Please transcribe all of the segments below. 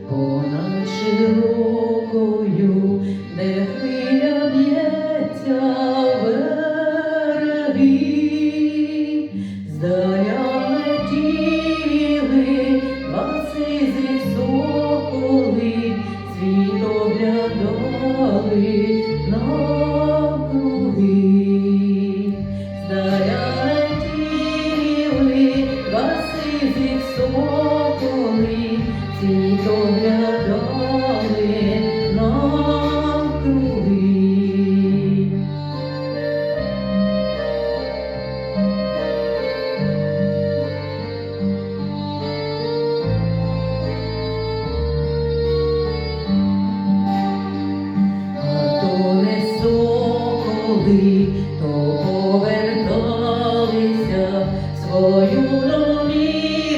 Понад широкою, де хвиля б'ється береги, здаля летіли баси зі соколи, світ оглядали навкруги. Здаля летіли баси зі соколи, світ оглядали навкруги. А то не соколи, то поверталися свою домівчину.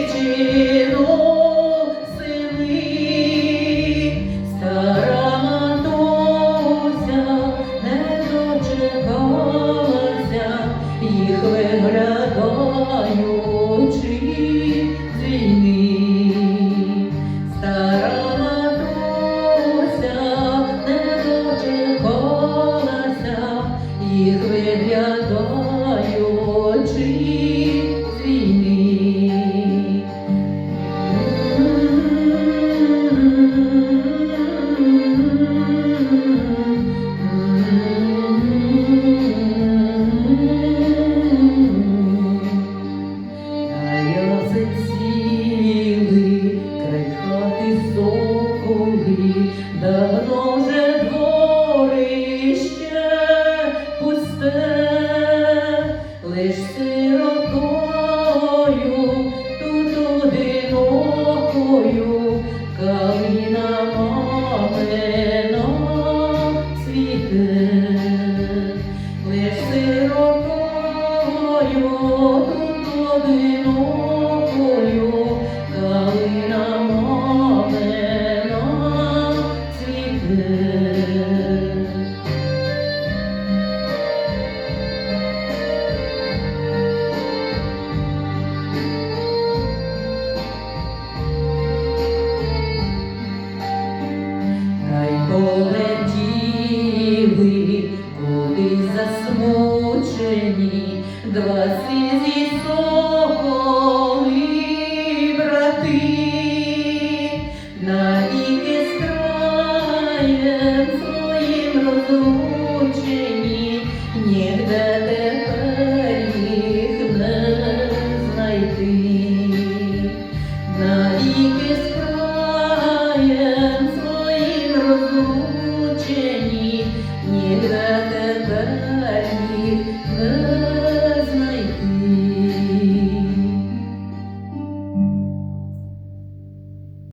Стара матуся не дочекалася, їх виглядаючи з війни. Стара матуся не дочекалася, їх виглядаючи з війни. Давно вже дворище пусте, лиш сиротою, тут одинокою, калина мамина.